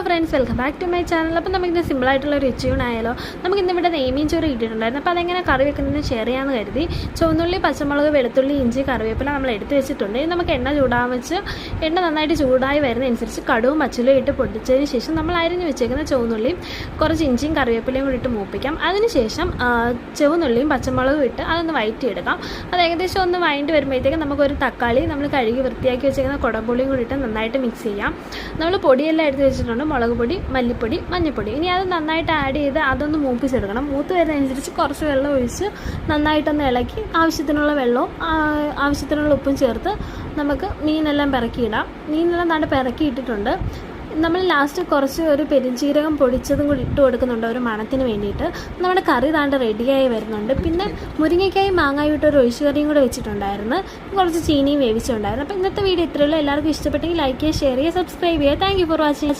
Friends, welcome back to my channel. അപ്പോൾ നമുക്കിന്ന് സിമ്പിളായിട്ടുള്ള ഒരു ഉച്ചയൂണായാലോ. നമുക്കിന്നിവിടെ നെയ്മീൻ ചോറ് ഇട്ടിട്ടുണ്ടായിരുന്നു. അപ്പോൾ അതെങ്ങനെ കറി വെക്കുന്നതെന്ന് ഷെയർ ചെയ്യാമെന്ന് കരുതി. ചുവന്നുള്ളി, പച്ചമുളക്, വെളുത്തുള്ളി, ഇഞ്ചി, കറിവേപ്പില നമ്മൾ എടുത്ത് വെച്ചിട്ടുണ്ട്. ഇനി നമുക്ക് എണ്ണ ചൂടാൻ വെച്ച് എണ്ണ നന്നായിട്ട് ചൂടായി വരുന്നതനുസരിച്ച് കടുവും പച്ചിലയും ഇട്ട് പൊട്ടിച്ചതിന് ശേഷം നമ്മൾ അരിഞ്ഞ് വെച്ചേക്കുന്ന ചുവന്നുള്ളിയും കുറച്ച് ഇഞ്ചിയും കറിവേപ്പിലയും കൂടി ഇട്ട് മൂപ്പിക്കാം. അതിനുശേഷം ചുവന്നുള്ളിയും പച്ചമുളകും ഇട്ട് അതൊന്ന് വഴറ്റിയെടുക്കാം. അത് ഏകദേശം ഒന്ന് വഴണ്ടി വരുമ്പോഴത്തേക്കും നമുക്കൊരു തക്കാളി നമ്മൾ കഴുകി വൃത്തിയാക്കി വെച്ചേക്കുന്ന കുടംപുളിയും കൂടി ഇട്ട് നന്നായിട്ട് മിക്സ് ചെയ്യാം. നമ്മൾ പൊടിയെല്ലാം എടുത്ത് വെച്ചിട്ടുണ്ട്, മുളക് പൊടി, മല്ലിപ്പൊടി, മഞ്ഞൾപ്പൊടി. ഇനി അത് നന്നായിട്ട് ആഡ് ചെയ്ത് അതൊന്ന് മൂപ്പിച്ചെടുക്കണം. മൂത്ത് വരുന്നതനുസരിച്ച് കുറച്ച് വെള്ളം ഒഴിച്ച് നന്നായിട്ടൊന്ന് ഇളക്കി ആവശ്യത്തിനുള്ള വെള്ളവും ആവശ്യത്തിനുള്ള ഉപ്പും ചേർത്ത് നമുക്ക് മീനെല്ലാം പിറക്കിയിടാം. മീനെല്ലാം നല്ല പിറക്കിയിട്ടിട്ടുണ്ട്. നമ്മൾ ലാസ്റ്റ് കുറച്ച് ഒരു പെരുംജീരകം പൊടിച്ചതും കൂടി ഇട്ട് കൊടുക്കുന്നുണ്ട് ഒരു മണത്തിന് വേണ്ടിയിട്ട്. നമ്മുടെ കറി താണ്ട് റെഡിയായി വരുന്നുണ്ട്. പിന്നെ മുരിങ്ങയ്ക്കായും മാങ്ങായും ഇട്ട് ഒരു ഒഴിച്ചു കറിയും കൂടെ വെച്ചിട്ടുണ്ടായിരുന്നു. കുറച്ച് ചീനിയും വേവിച്ചിട്ടുണ്ടായിരുന്നു. അപ്പോൾ ഇന്നത്തെ വീഡിയോ ഇത്രയുള്ളൂ. എല്ലാവർക്കും ഇഷ്ടപ്പെട്ടെങ്കിൽ ലൈക്ക് ചെയ്യുക, ഷെയർ ചെയ്യുക, സബ്സ്ക്രൈബ് ചെയ്യുക. Thank you for watching.